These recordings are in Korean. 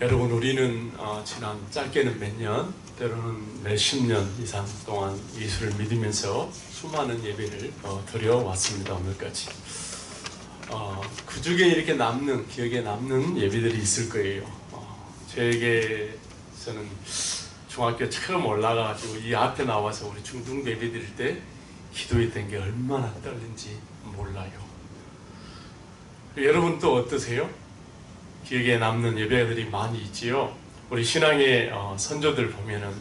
여러분, 우리는 지난 짧게는 몇 년, 때로는 몇십 년 이상 동안 예수를 믿으면서 수많은 예배를 드려왔습니다. 오늘까지. 그 중에 이렇게 남는, 기억에 남는 예배들이 있을 거예요. 저에게서는 중학교 처음 올라가가지고 이 앞에 나와서 우리 중등 예배 드릴 때 기도했던 게 얼마나 떨린지 몰라요. 여러분 또 어떠세요? 기억에 남는 예배들이 많이 있지요. 우리 신앙의 선조들 보면은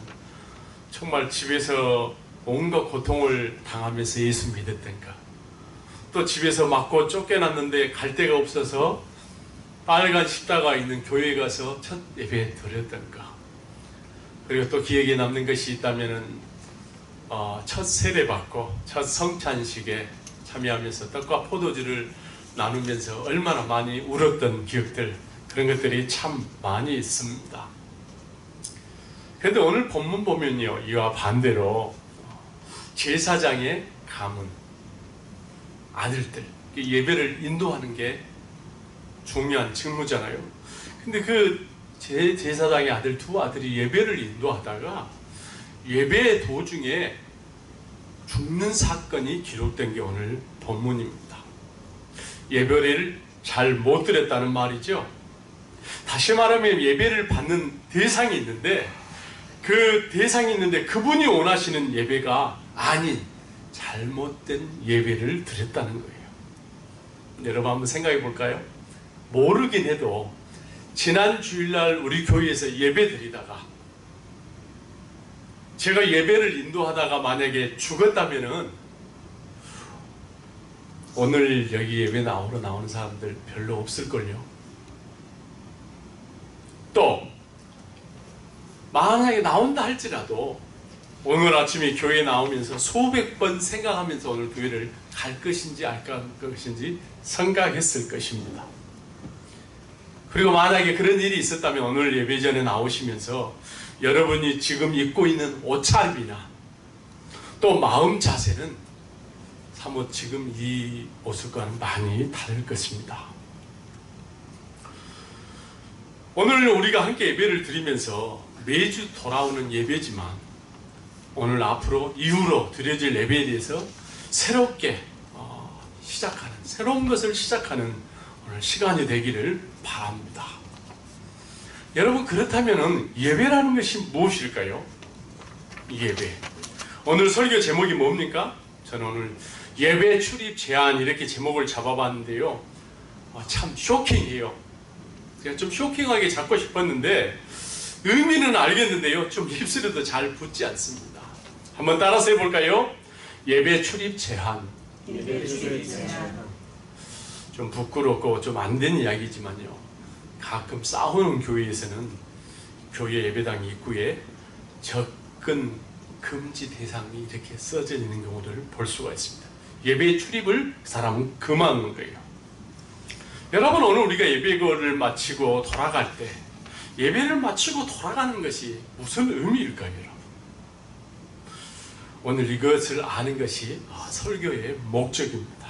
정말 집에서 온갖 고통을 당하면서 예수 믿었던가, 또 집에서 맞고 쫓겨났는데 갈 데가 없어서 빨간 십자가 있는 교회에 가서 첫 예배 드렸던가, 그리고 또 기억에 남는 것이 있다면은 첫 세례 받고 첫 성찬식에 참여하면서 떡과 포도주를 나누면서 얼마나 많이 울었던 기억들, 그런 것들이 참 많이 있습니다. 그런데 오늘 본문 보면요, 이와 반대로 제사장의 가문, 아들들, 예배를 인도하는 게 중요한 직무잖아요. 근데 그 제사장의 아들 두 아들이 예배를 인도하다가 예배 도중에 죽는 사건이 기록된 게 오늘 본문입니다. 예배를 잘 못 드렸다는 말이죠. 다시 말하면 예배를 받는 대상이 있는데, 그 대상이 있는데 그분이 원하시는 예배가 아닌 잘못된 예배를 드렸다는 거예요. 여러분 한번 생각해 볼까요? 모르긴 해도 지난 주일날 우리 교회에서 예배 드리다가 제가 예배를 인도하다가 만약에 죽었다면은 오늘 여기 예배 나오러 나오는 사람들 별로 없을걸요. 또 만약에 나온다 할지라도 오늘 아침에 교회에 나오면서 수백 번 생각하면서 오늘 교회를 갈 것인지 안 갈 것인지 생각했을 것입니다. 그리고 만약에 그런 일이 있었다면 오늘 예배 전에 나오시면서 여러분이 지금 입고 있는 옷차림이나 또 마음 자세는 사뭇 지금 이 모습과는 많이 다를 것입니다. 오늘 우리가 함께 예배를 드리면서 매주 돌아오는 예배지만 오늘 앞으로 이후로 드려질 예배에 대해서 새롭게 시작하는, 새로운 것을 시작하는 오늘 시간이 되기를 바랍니다. 여러분, 그렇다면 예배라는 것이 무엇일까요? 예배. 오늘 설교 제목이 뭡니까? 저는 오늘 예배 출입 제한 이렇게 제목을 잡아봤는데요. 참 쇼킹해요. 제가 좀 쇼킹하게 잡고 싶었는데 의미는 알겠는데요, 좀 입술에도 잘 붙지 않습니다. 한번 따라서 해볼까요? 예배 출입 제한. 예배 출입 제한. 좀 부끄럽고 좀 안 된 이야기지만요, 가끔 싸우는 교회에서는 교회 예배당 입구에 접근 금지 대상이 이렇게 써져 있는 경우들을 볼 수가 있습니다. 예배 출입을 사람은 금하는 거예요. 여러분, 오늘 우리가 예배를 마치고 돌아갈 때, 예배를 마치고 돌아가는 것이 무슨 의미일까요, 여러분? 오늘 이것을 아는 것이 설교의 목적입니다.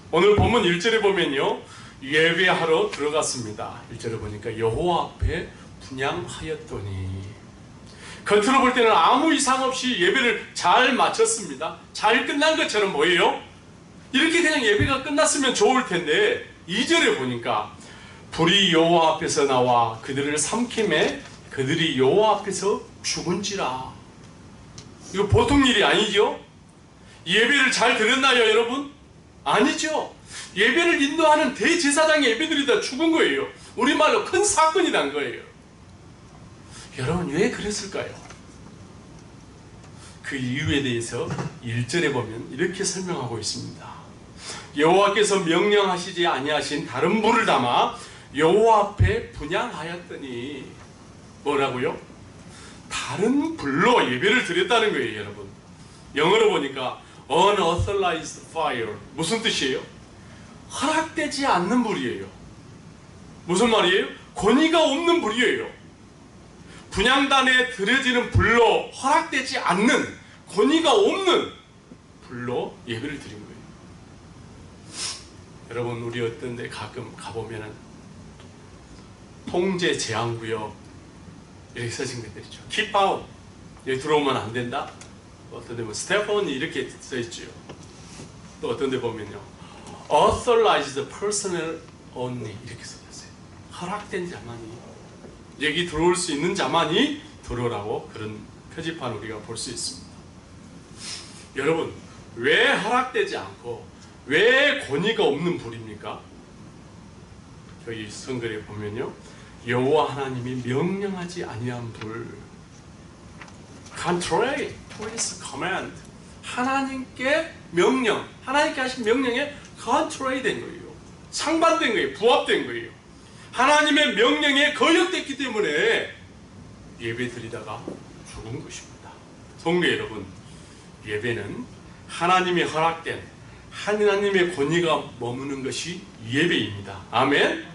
오늘 본문 1절에 보면요, 예배하러 들어갔습니다. 1절에 보니까 여호와 앞에 분향하였더니, 겉으로 볼 때는 아무 이상 없이 예배를 잘 마쳤습니다. 잘 끝난 것처럼 보여요. 이렇게 그냥 예배가 끝났으면 좋을 텐데 2절에 보니까 불이 여호와 앞에서 나와 그들을 삼킴에 그들이 여호와 앞에서 죽은지라. 이거 보통 일이 아니죠? 예배를 잘 드렸나요, 여러분? 아니죠. 예배를 인도하는 대제사장의 예배들이 다 죽은 거예요. 우리말로 큰 사건이 난 거예요. 여러분, 왜 그랬을까요? 그 이유에 대해서 1절에 보면 이렇게 설명하고 있습니다. 여호와께서 명령하시지 아니하신 다른 불을 담아 여호와 앞에 분향하였더니, 뭐라고요? 다른 불로 예배를 드렸다는 거예요, 여러분. 영어로 보니까 unauthorized fire. 무슨 뜻이에요? 허락되지 않는 불이에요. 무슨 말이에요? 권위가 없는 불이에요. 분향단에 드려지는 불로 허락되지 않는, 권위가 없는 불로 예배를 드린 거예요. 여러분, 우리 어떤 데 가끔 가보면은 통제 제한구역 이렇게 써진 것들이죠. Keep out, 여기 들어오면 안 된다. 어떤 데 보면 Step on 이렇게 써있죠. 또 어떤 데 보면요, Authorized personnel only 이렇게 써졌어요. 허락된 자만이, 여기 들어올 수 있는 자만이 들어오라고 그런 표지판 우리가 볼 수 있습니다. 여러분, 왜 허락되지 않고 왜 권위가 없는 불입니까? 여기 성경에 보면요, 여호와 하나님이 명령하지 아니한 불, contrary to his command, 하나님께 명령, 하나님께 하신 명령에 contrary 된 거예요. 상반된 거예요. 부합된 거예요. 하나님의 명령에 거역됐기 때문에 예배 드리다가 죽은 것입니다. 성도 여러분, 예배는 하나님의 허락된, 하나님의 권위가 머무는 것이 예배입니다. 아멘.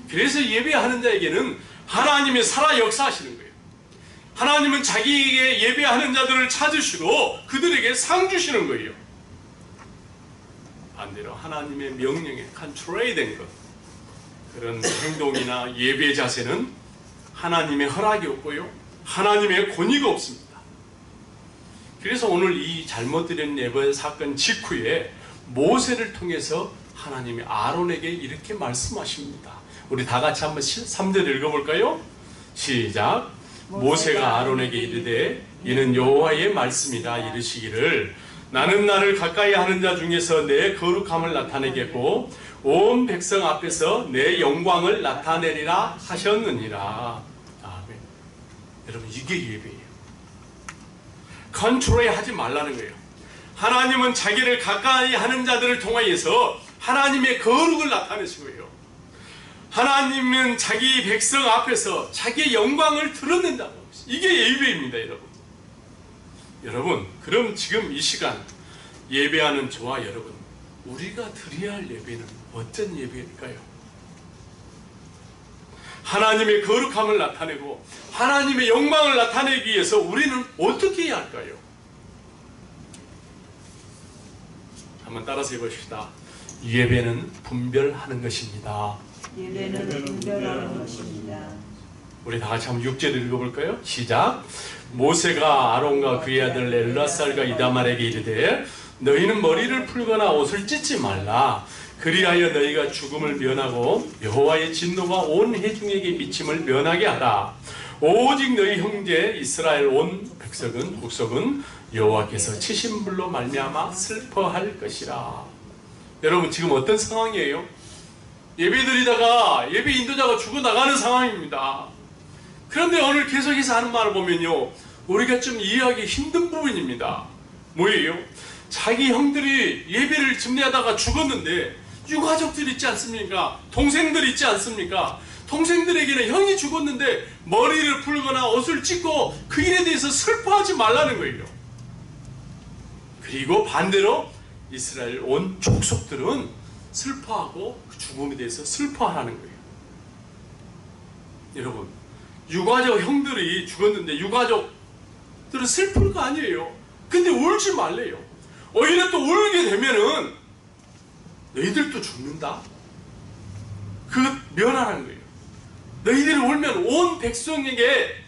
그래서 예배하는 자에게는 하나님이 살아 역사하시는 거예요. 하나님은 자기에게 예배하는 자들을 찾으시고 그들에게 상 주시는 거예요. 반대로 하나님의 명령에 컨트롤된 것, 그런 행동이나 예배 자세는 하나님의 허락이 없고요, 하나님의 권위가 없습니다. 그래서 오늘 이 잘못 드린 예배 사건 직후에 모세를 통해서 하나님이 아론에게 이렇게 말씀하십니다. 우리 다 같이 한번 3절 읽어볼까요? 시작. 모세가 아론에게 이르되 이는 여호와의 말씀이다. 이르시기를 나는 나를 가까이 하는 자 중에서 내 거룩함을 나타내겠고 온 백성 앞에서 내 영광을 나타내리라 하셨느니라. 아멘. 여러분, 이게 예배예요. 컨트롤 하지 말라는 거예요. 하나님은 자기를 가까이 하는 자들을 통하여서 하나님의 거룩을 나타내시고요, 하나님은 자기 백성 앞에서 자기의 영광을 드러낸다고 합니다. 이게 예배입니다. 여러분, 그럼 지금 이 시간 예배하는 저와 여러분, 우리가 드려야 할 예배는 어떤 예배일까요? 하나님의 거룩함을 나타내고 하나님의 영광을 나타내기 위해서 우리는 어떻게 해야 할까요? 한번 따라서 해봅시다. 예배는 분별하는 것입니다. 예배는 분별하는 것입니다. 우리 다 같이 한번 6절 읽어볼까요? 시작. 모세가 아론과 그의 아들 엘라살과 이다말에게 이르되 너희는 머리를 풀거나 옷을 찢지 말라. 그리하여 너희가 죽음을 면하고 여호와의 진노가 온 회중에게 미침을 면하게 하라. 오직 너희 형제 이스라엘 온 국속은 여호와께서 치신 불로 말미암아 슬퍼할 것이라. 여러분, 지금 어떤 상황이에요? 예배드리다가 예배 인도자가 죽어나가는 상황입니다. 그런데 오늘 계속해서 하는 말을 보면요, 우리가 좀 이해하기 힘든 부분입니다. 뭐예요? 자기 형들이 예배를 집례하다가 죽었는데 유가족들 있지 않습니까? 동생들 있지 않습니까? 동생들에게는 형이 죽었는데 머리를 풀거나 옷을 찢고 그 일에 대해서 슬퍼하지 말라는 거예요. 그리고 반대로 이스라엘 온 족속들은 슬퍼하고 그 죽음에 대해서 슬퍼하라는 거예요. 여러분, 유가족 형들이 죽었는데 유가족들은 슬플 거 아니에요. 근데 울지 말래요. 오히려 또 울게 되면은 너희들도 죽는다, 그 면하는 거예요. 너희들이 울면 온 백성에게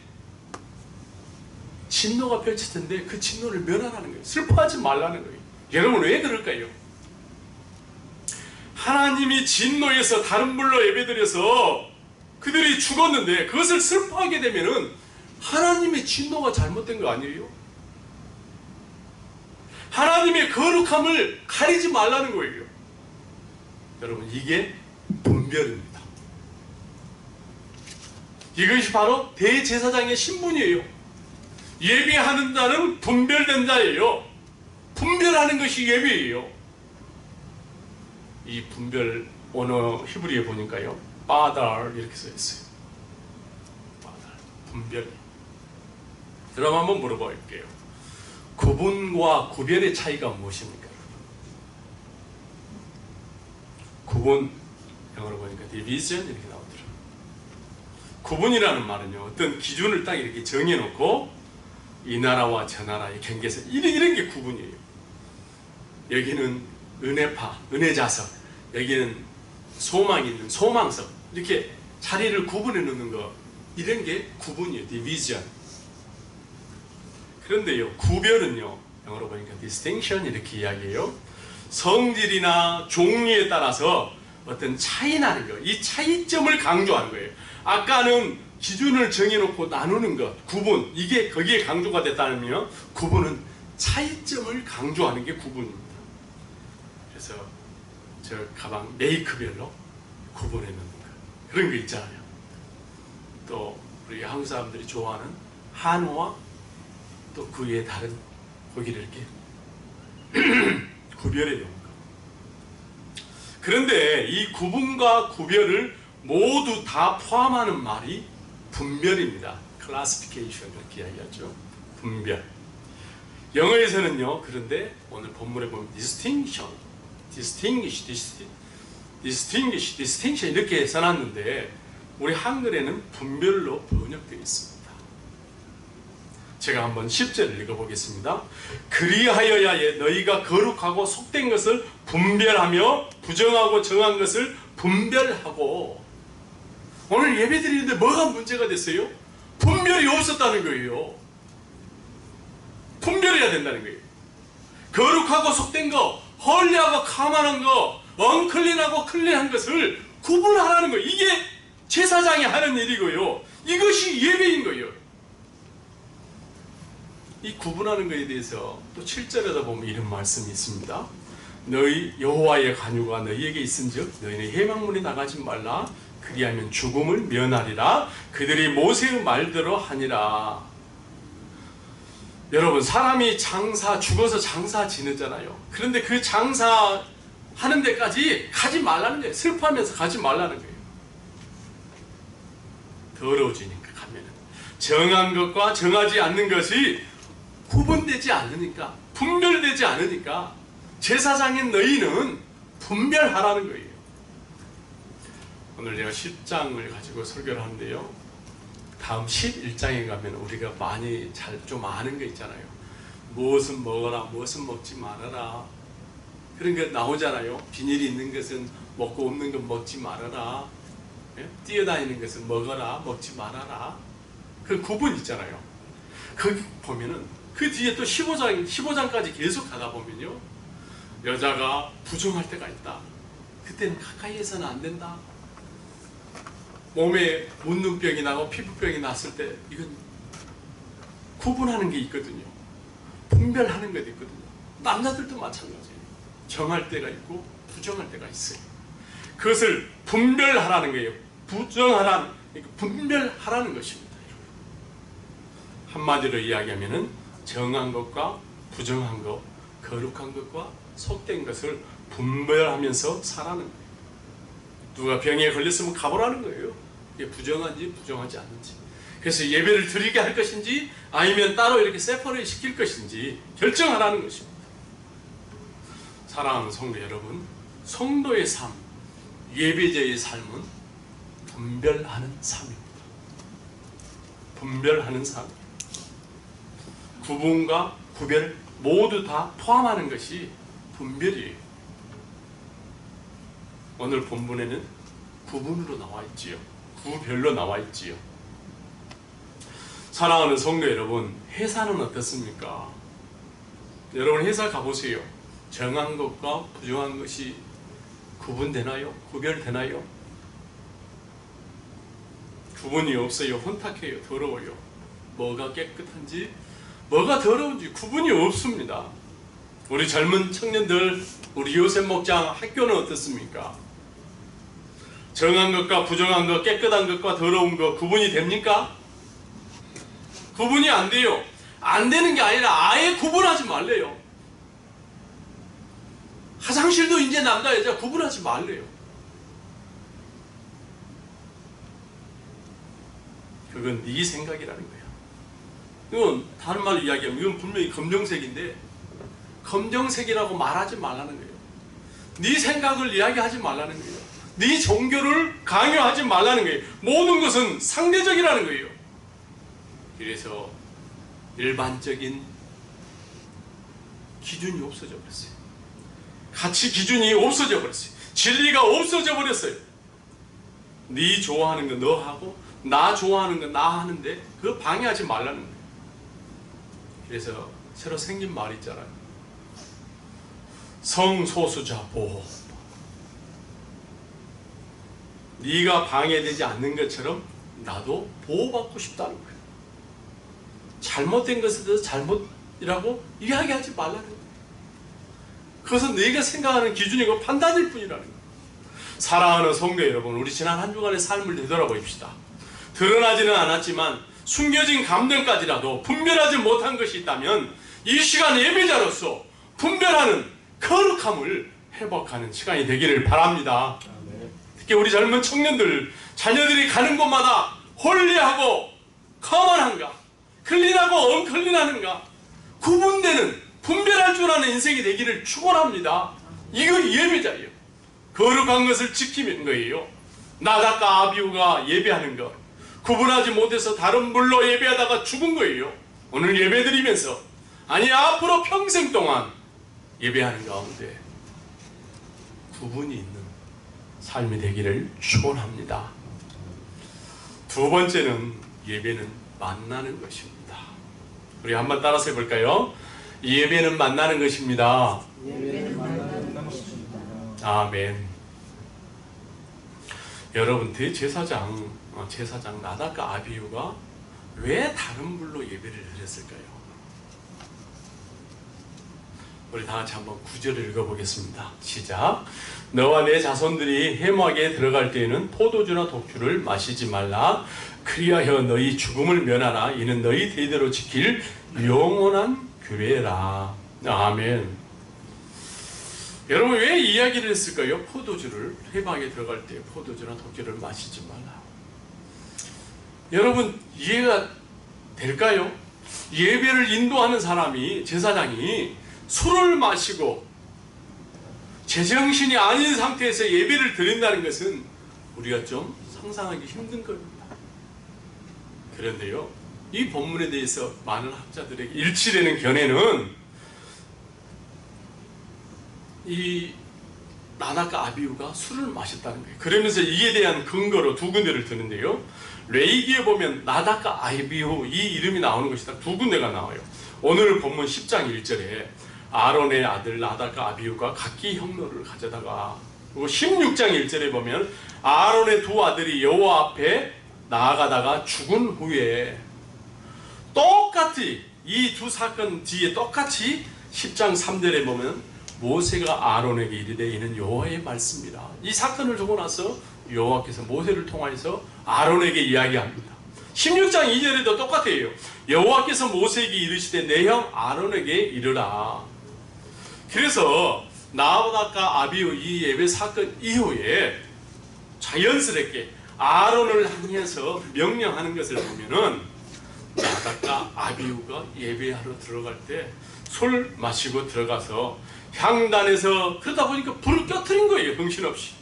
진노가 펼칠 텐데 그 진노를 면하라는 거예요. 슬퍼하지 말라는 거예요. 여러분, 왜 그럴까요? 하나님이 진노해서 다른 불로 예배드려서 그들이 죽었는데 그것을 슬퍼하게 되면은 하나님의 진노가 잘못된 거 아니에요? 하나님의 거룩함을 가리지 말라는 거예요. 여러분, 이게 분별입니다. 이것이 바로 대제사장의 신분이에요. 예배하는 자는 분별된 자예요. 분별하는 것이 예배예요. 이 분별 언어 히브리에 보니까요, 바달 이렇게 써있어요. 바달, 분별. 그럼 한번 물어볼게요. 구분과 구별의 차이가 무엇입니까? 구분, 영어로 보니까 division 이렇게 나오더라고요. 구분이라는 말은요, 어떤 기준을 딱 이렇게 정해놓고 이 나라와 저 나라의 경계선, 이런 게 구분이에요. 여기는 은혜파, 은혜자석, 여기는 소망 있는 소망석, 이렇게 자리를 구분해 놓는 거, 이런 게 구분이에요. 디비전. 그런데요, 구별은요, 영어로 보니까 distinction 이렇게 이야기해요. 성질이나 종류에 따라서 어떤 차이 나는 거, 이 차이점을 강조하는 거예요. 아까는 기준을 정해놓고 나누는 것, 구분, 이게 거기에 강조가 됐다면, 구분은 차이점을 강조하는 게 구분입니다. 그래서 저 가방 메이크별로 구분해 놓는 거, 그런 거 있잖아요. 또 우리 한국 사람들이 좋아하는 한우와 또 그 외에 다른 고기를 이렇게 구별해 놓은 거. 그런데 이 구분과 구별을 모두 다 포함하는 말이 분별입니다. classification 그렇게 이야기하죠. 분별. 영어에서는요, 그런데 오늘 본문에 보면 distinction, distinction 이렇게 써놨는데 우리 한글에는 분별로 번역되어 있습니다. 제가 한번 10절을 읽어보겠습니다. 그리하여야 너희가 거룩하고 속된 것을 분별하며 부정하고 정한 것을 분별하고. 오늘 예배 드리는데 뭐가 문제가 됐어요? 분별이 없었다는 거예요. 분별해야 된다는 거예요. 거룩하고 속된 거, 헐리하고 가만한 거, 언클린하고 클린한 것을 구분하라는 거예요. 이게 제사장이 하는 일이고요. 이것이 예배인 거예요. 이 구분하는 것에 대해서 또 7절에다 보면 이런 말씀이 있습니다. 너희 여호와의 관유가 너희에게 있은즉 너희는 회막문에 나가지 말라. 그리하면 죽음을 면하리라. 그들이 모세의 말대로 하니라. 여러분, 사람이 죽어서 장사 지내잖아요. 그런데 그 장사 하는 데까지 가지 말라는 거예요. 슬퍼하면서 가지 말라는 거예요. 더러워지니까 가면은. 정한 것과 정하지 않는 것이 구분되지 않으니까, 분별되지 않으니까 제사장인 너희는 분별하라는 거예요. 오늘 제가 10장을 가지고 설교를 하는데요, 다음 11장에 가면 우리가 많이 좀 아는 거 있잖아요. 무엇은 먹어라, 무엇은 먹지 말아라, 그런 게 나오잖아요. 비닐이 있는 것은 먹고 없는 건 먹지 말아라, 뛰어다니는 것은 먹어라, 먹지 말아라, 그 구분 있잖아요. 거기 보면은 그 뒤에 또 15장까지 계속 가다 보면요, 여자가 부정할 때가 있다. 그때는 가까이에서는 안 된다. 몸에 문둥병이 나고 피부병이 났을 때 이건 구분하는 게 있거든요. 분별하는 것도 있거든요. 남자들도 마찬가지예요. 정할 때가 있고 부정할 때가 있어요. 그것을 분별하라는 거예요. 분별하라는 것입니다. 한마디로 이야기하면은 정한 것과 부정한 것, 거룩한 것과 속된 것을 분별하면서 살아는 거예요. 누가 병에 걸렸으면 가보라는 거예요. 이게 부정한지 부정하지 않는지. 그래서 예배를 드리게 할 것인지 아니면 따로 이렇게 세퍼레이트 시킬 것인지 결정하라는 것입니다. 사랑하는 성도 여러분, 성도의 삶, 예배자의 삶은 분별하는 삶입니다. 분별하는 삶. 구분과 구별 모두 다 포함하는 것이 분별이에요. 오늘 본문에는 구분으로 나와 있지요. 구별로 나와 있지요. 사랑하는 성도 여러분, 회사는 어떻습니까? 여러분 회사 가보세요. 정한 것과 부정한 것이 구분되나요? 구별되나요? 구분이 없어요. 혼탁해요. 더러워요. 뭐가 깨끗한지 뭐가 더러운지 구분이 없습니다. 우리 젊은 청년들, 우리 요셉 목장 학교는 어떻습니까? 정한 것과 부정한 것, 깨끗한 것과 더러운 것 구분이 됩니까? 구분이 안 돼요. 안 되는 게 아니라 아예 구분하지 말래요. 화장실도 이제 남자 여자 구분하지 말래요. 그건 네 생각이라는 거야. 이건 다른 말로 이야기하면 이건 분명히 검정색인데 검정색이라고 말하지 말라는 거예요. 네 생각을 이야기하지 말라는 거예요. 네 종교를 강요하지 말라는 거예요. 모든 것은 상대적이라는 거예요. 그래서 일반적인 기준이 없어져 버렸어요. 가치 기준이 없어져 버렸어요. 진리가 없어져 버렸어요. 네 좋아하는 거 너 하고 나 좋아하는 거 나 하는데 그거 방해하지 말라는 거예요. 그래서 새로 생긴 말이 있잖아요. 성소수자 보호. 네가 방해되지 않는 것처럼 나도 보호받고 싶다는 거예요. 잘못된 것에 대해서 잘못이라고 이야기하지 말라는 거예요. 그것은 네가 생각하는 기준이고 판단일 뿐이라는 거예요. 사랑하는 성도 여러분, 우리 지난 한 주간의 삶을 되돌아보십시다. 드러나지는 않았지만 숨겨진 감정까지라도 분별하지 못한 것이 있다면 이 시간 예배자로서 분별하는 거룩함을 회복하는 시간이 되기를 바랍니다. 특히 우리 젊은 청년들, 자녀들이 가는 곳마다 홀리하고 커먼한가, 클린하고 언클린하는가 구분되는, 분별할 줄 아는 인생이 되기를 축원합니다. 이거 예배자예요. 거룩한 것을 지키는 거예요. 나답과 아비후가 예배하는 것, 구분하지 못해서 다른 물로 예배하다가 죽은 거예요. 오늘 예배드리면서, 아니 앞으로 평생 동안 예배하는 가운데 구분이 있는 삶이 되기를 축원합니다. 두 번째는 예배는 만나는 것입니다. 우리 한번 따라서 해볼까요? 예배는 만나는 것입니다. 예배는 만나는 것입니다. 아멘. 여러분, 대제사장 나답과 아비후가 왜 다른 불로 예배를 드렸을까요? 우리 다 같이 한번 9절을 읽어보겠습니다. 시작. 너와 내 자손들이 회막에 들어갈 때에는 포도주나 독주를 마시지 말라. 그리하여 너희 죽음을 면하라. 이는 너희 대대로 지킬 영원한 규례라. 아멘. 여러분, 왜 이야기를 했을까요? 포도주를, 회막에 들어갈 때 포도주나 독주를 마시지 말라. 여러분, 이해가 될까요? 예배를 인도하는 사람이, 제사장이 술을 마시고 제정신이 아닌 상태에서 예배를 드린다는 것은 우리가 좀 상상하기 힘든 겁니다. 그런데요, 이 본문에 대해서 많은 학자들에게 일치되는 견해는 이 나답과 아비후가 술을 마셨다는 거예요. 그러면서 이에 대한 근거로 두 군데를 드는데요, 레위기에 보면 나답과 아비후 이 이름이 나오는 것이 딱 두 군데가 나와요. 오늘 본문 10장 1절에 아론의 아들 나답과 아비후가 각기 혁로를 가져다가, 그리고 16장 1절에 보면 아론의 두 아들이 여호와 앞에 나아가다가 죽은 후에 똑같이 이 두 사건 뒤에 똑같이 10장 3절에 보면 모세가 아론에게 이르되 이는 여호와의 말씀이라. 이 사건을 두고 나서 여호와께서 모세를 통하여서 아론에게 이야기합니다. 16장 2절에도 똑같아요. 여호와께서 모세에게 이르시되 내 형 아론에게 이르라. 그래서 나답과 아비후 이 예배 사건 이후에 자연스럽게 아론을 향해서 명령하는 것을 보면은 나답과 아비후가 예배하러 들어갈 때 술 마시고 들어가서 향단에서, 그러다 보니까 불을 껴트린 거예요. 정신없이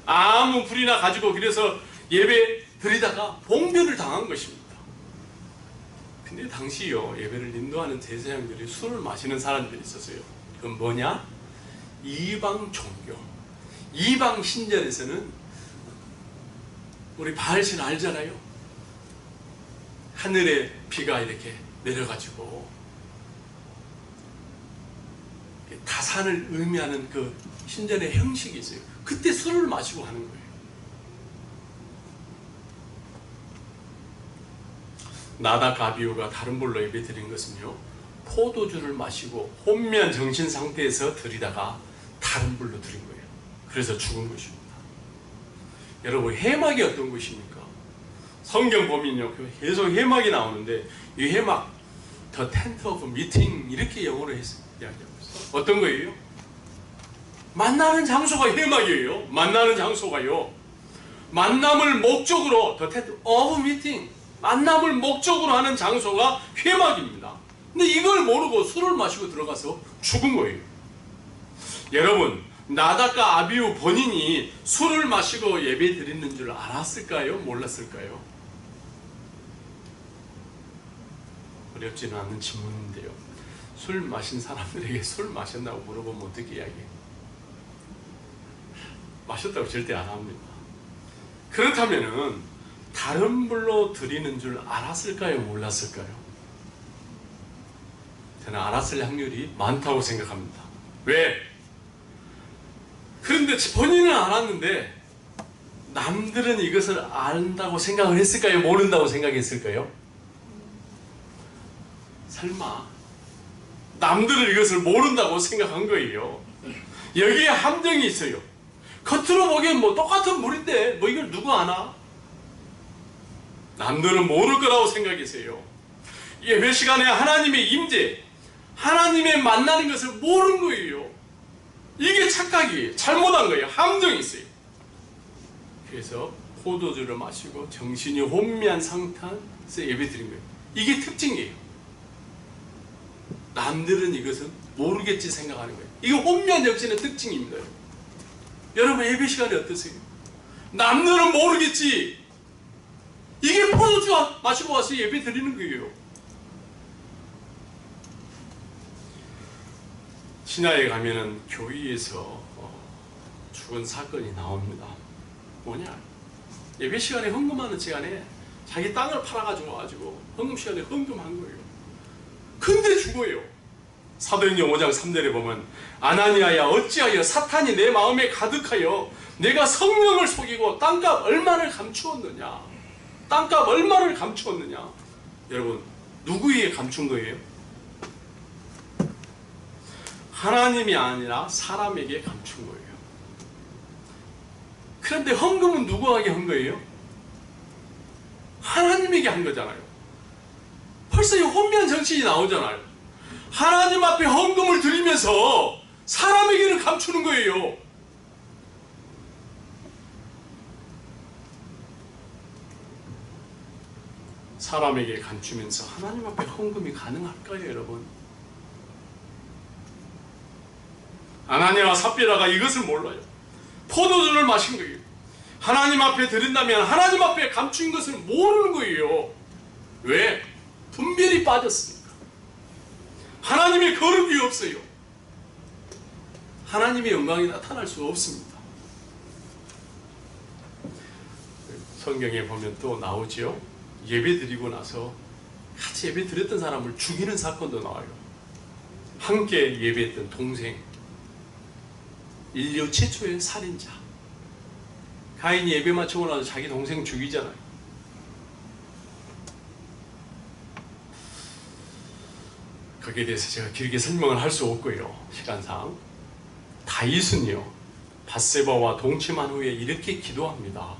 아무 불이나 가지고. 그래서 예배 드리다가 봉변을 당한 것입니다. 근데 당시요, 예배를 인도하는 제사장들이 술을 마시는 사람들이 있었어요. 그건 뭐냐? 이방 종교, 이방 신전에서는 우리 바알신 알잖아요. 하늘에 비가 이렇게 내려가지고 다산을 의미하는 그 신전의 형식이 있어요. 그때 술을 마시고 하는 거예요. 나답과 아비후가 다른 불로 예배 드린 것은요, 포도주를 마시고 혼미한 정신 상태에서 드리다가 다른 불로 드린 거예요. 그래서 죽은 것입니다. 여러분, 해막이 어떤 것입니까? 성경 보면요, 계속 해막이 나오는데 이 해막, The Tent of Meeting, 이렇게 영어로 해서 이야기하고 있어요. 어떤 거예요? 만나는 장소가 해막이에요. 만나는 장소가요, 만남을 목적으로, The Tent of Meeting, 만남을 목적으로 하는 장소가 회막입니다. 근데 이걸 모르고 술을 마시고 들어가서 죽은 거예요. 여러분, 나답과 아비후 본인이 술을 마시고 예배 드리는 줄 알았을까요? 몰랐을까요? 어렵지는 않은 질문인데요, 술 마신 사람들에게 술 마셨나고 물어보면 어떻게 이야기해요? 마셨다고 절대 안 합니다. 그렇다면은 다른 불로 드리는 줄 알았을까요? 몰랐을까요? 저는 알았을 확률이 많다고 생각합니다. 왜? 그런데 본인은 알았는데 남들은 이것을 안다고 생각을 했을까요? 모른다고 생각했을까요? 설마 남들은 이것을 모른다고 생각한 거예요. 여기에 함정이 있어요. 겉으로 보기엔 뭐 똑같은 물인데 뭐 이걸 누가 아나? 남들은 모를 거라고 생각했어요. 예배 시간에 하나님의 임재, 하나님의 만나는 것을 모르는 거예요. 이게 착각이에요. 잘못한 거예요. 함정이 있어요. 그래서 포도주를 마시고 정신이 혼미한 상태에서 예배 드린 거예요. 이게 특징이에요. 남들은 이것은 모르겠지 생각하는 거예요. 이게 혼미한 정신의 특징입니다. 여러분 예배 시간에 어떠세요? 남들은 모르겠지. 이게 포도주 마시고 와서 예배 드리는 거예요. 신화에 가면은 교회에서 죽은 사건이 나옵니다. 뭐냐? 예배 시간에 헌금하는 시간에 자기 땅을 팔아가지고 와가지고 헌금 시간에 헌금한 거예요. 근데 죽어요. 사도행전 5장 3절에 보면 아나니아야 어찌하여 사탄이 내 마음에 가득하여 내가 성령을 속이고 땅값 얼마를 감추었느냐. 땅값 얼마를 감추었느냐. 여러분 누구에게 감춘 거예요? 하나님이 아니라 사람에게 감춘 거예요. 그런데 헌금은 누구에게 한 거예요? 하나님에게 한 거잖아요. 벌써 이 혼미한 정신이 나오잖아요. 하나님 앞에 헌금을 드리면서 사람에게는 감추는 거예요. 사람에게 감추면서 하나님 앞에 헌금이 가능할까요, 여러분? 아나니아와 삽비라가 이것을 몰라요. 포도주를 마신 거예요. 하나님 앞에 드린다면 하나님 앞에 감춘 것을 모르는 거예요. 왜? 분별이 빠졌으니까. 하나님의 거룩이 없어요. 하나님의 영광이 나타날 수 없습니다. 성경에 보면 또 나오죠. 예배 드리고 나서 같이 예배 드렸던 사람을 죽이는 사건도 나와요. 함께 예배했던 동생, 인류 최초의 살인자. 가인이 예배 마치고 나서 자기 동생 죽이잖아요. 거기에 대해서 제가 길게 설명을 할 수 없고요. 시간상. 다윗은요. 밧세바와 동침한 후에 이렇게 기도합니다.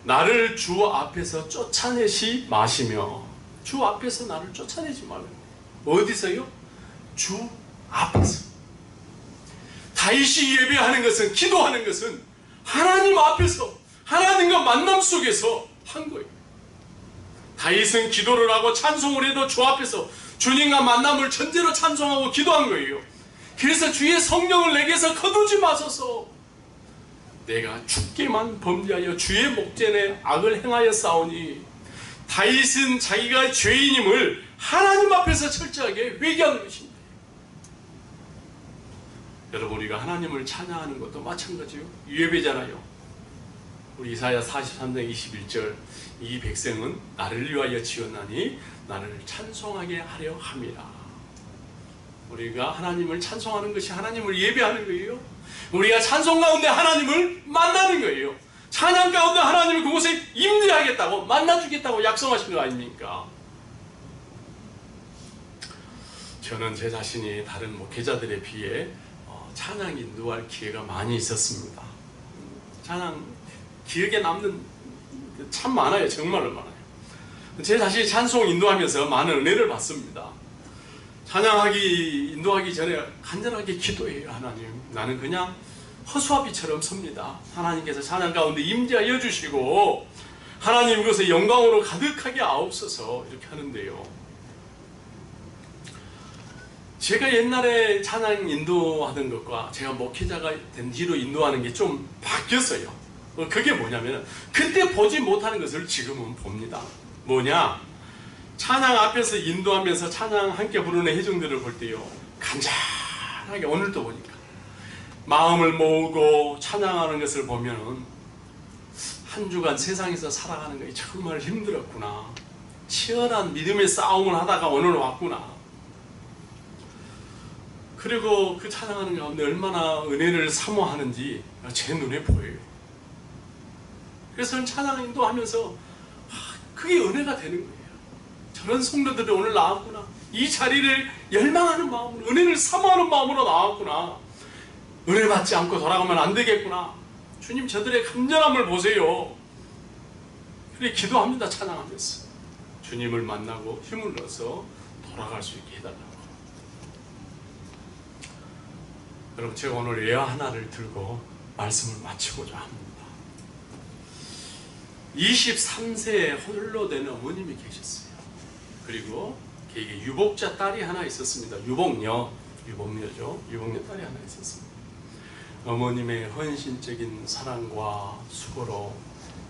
나를 주 앞에서 쫓아내지 마시며. 주 앞에서 나를 쫓아내지 말라. 어디서요? 주 앞에서. 다윗이 예배하는 것은, 기도하는 것은 하나님 앞에서, 하나님과 만남 속에서 한 거예요. 다윗은 기도를 하고 찬송을 해도 주 앞에서 주님과 만남을 전제로 찬송하고 기도한 거예요. 그래서 주의 성령을 내게서 거두지 마소서. 내가 죽게만 범죄하여 주의 목전에 악을 행하여 싸우니. 다윗은 자기가 죄인임을 하나님 앞에서 철저하게 회개한 것입니다. 여러분 우리가 하나님을 찬양하는 것도 마찬가지요. 예배잖아요. 우리 이사야 43장 21절 이 백성은 나를 위하여 지었나니 나를 찬송하게 하려 함이라. 우리가 하나님을 찬송하는 것이 하나님을 예배하는 거예요. 우리가 찬송 가운데 하나님을 만나는 거예요. 찬양 가운데 하나님을 그곳에 임재하겠다고 만나주겠다고 약속하신 거 아닙니까? 저는 제 자신이 다른 목회자들에 비해 찬양 인도할 기회가 많이 있었습니다. 찬양 기억에 남는 참 많아요. 정말로 많아요. 제 자신이 찬송 인도하면서 많은 은혜를 받습니다. 찬양하기 인도하기 전에 간절하게 기도해요. 하나님, 나는 그냥 허수아비처럼 섭니다. 하나님께서 찬양 가운데 임재하여 주시고 하나님 그것을 영광으로 가득하게 하옵소서 이렇게 하는데요. 제가 옛날에 찬양 인도하던 것과 제가 목회자가 된 뒤로 인도하는 게 좀 바뀌었어요. 그게 뭐냐면 그때 보지 못하는 것을 지금은 봅니다. 뭐냐? 찬양 앞에서 인도하면서 찬양 함께 부르는 회중들을 볼 때요, 간절하게 오늘도 보니까 마음을 모으고 찬양하는 것을 보면은 한 주간 세상에서 살아가는 것이 정말 힘들었구나. 치열한 믿음의 싸움을 하다가 오늘 왔구나. 그리고 그 찬양하는 가운데 얼마나 은혜를 사모하는지 제 눈에 보여요. 그래서 찬양 인도하면서 그게 은혜가 되는 거예요. 저런 성도들이 오늘 나왔구나. 이 자리를 열망하는 마음으로, 은혜를 사모하는 마음으로 나왔구나. 은혜 받지 않고 돌아가면 안 되겠구나. 주님, 저들의 간절함을 보세요. 그래 기도합니다. 찬양하면서 주님을 만나고 힘을 넣어서 돌아갈 수 있게 해달라고. 여러분, 제가 오늘 예화 하나를 들고 말씀을 마치고자 합니다. 23세에 홀로 된 어머님이 계셨어요. 그리고 걔에게 유복자 딸이 하나 있었습니다. 유복녀죠. 유복녀 딸이 하나 있었습니다. 어머님의 헌신적인 사랑과 수고로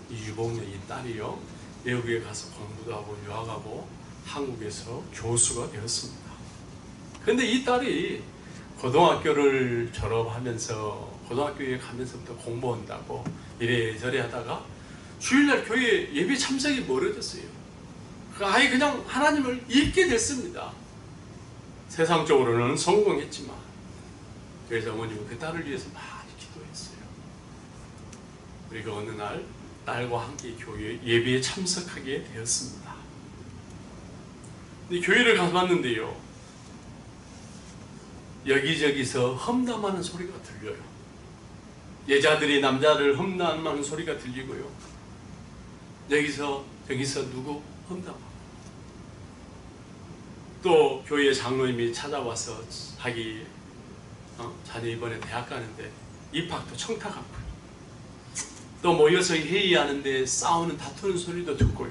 이 유복녀 이 딸이요, 외국에 가서 공부도 하고 유학하고 한국에서 교수가 되었습니다. 그런데 이 딸이 고등학교를 졸업하면서 고등학교에 가면서부터 공부한다고 이래저래 하다가 주일날 교회 예배 참석이 멀어졌어요. 아예 그냥 하나님을 잊게 됐습니다. 세상적으로는 성공했지만. 그래서 어머님은 그 딸을 위해서 많이 기도했어요. 그리고 어느 날 딸과 함께 교회 예배에 참석하게 되었습니다. 근데 교회를 가서 봤는데요, 여기저기서 험담하는 소리가 들려요. 여자들이 남자를 험담하는 소리가 들리고요, 여기서 누구 험담하고, 또 교회 장로님이 찾아와서 자기 자녀 이번에 대학 가는데 입학도 청탁하고요, 또 모여서 회의하는데 싸우는 다투는 소리도 듣고요.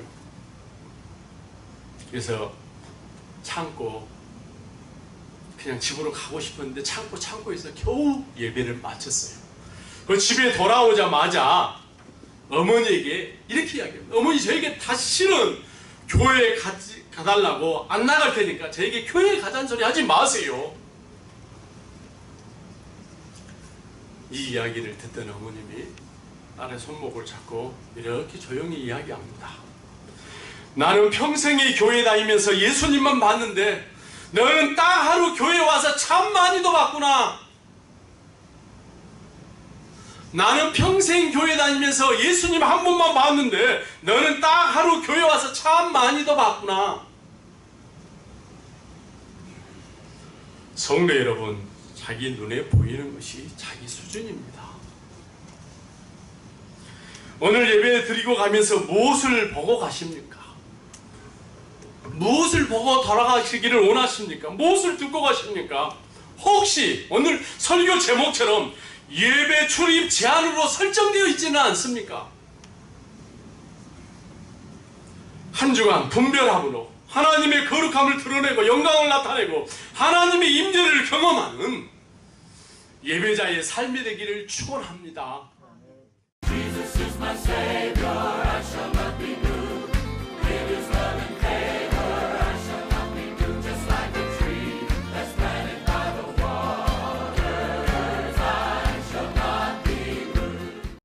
그래서 참고 그냥 집으로 가고 싶었는데 참고 해서 겨우 예배를 마쳤어요. 그 집에 돌아오자마자 어머니에게 이렇게 이야기합니다. 어머니, 저에게 다시는 교회에 가달라고, 안 나갈 테니까 저에게 교회에 가자는 소리 하지 마세요. 이 이야기를 듣던 어머님이 딸의 손목을 잡고 이렇게 조용히 이야기합니다. 나는 평생에 교회 다니면서 예수님만 봤는데 너는 딱 하루 교회 와서 참 많이도 봤구나. 나는 평생 교회 다니면서 예수님 한 번만 봤는데 너는 딱 하루 교회 와서 참 많이도 봤구나. 성도 여러분, 자기 눈에 보이는 것이 자기 수준입니다. 오늘 예배 드리고 가면서 무엇을 보고 가십니까? 무엇을 보고 돌아가시기를 원하십니까? 무엇을 듣고 가십니까? 혹시 오늘 설교 제목처럼 예배 출입 제한으로 설정되어 있지는 않습니까? 한 주간 분별함으로 하나님의 거룩함을 드러내고 영광을 나타내고 하나님의 임재를 경험하는 예배자의 삶이 되기를 축원합니다. Jesus is my Savior.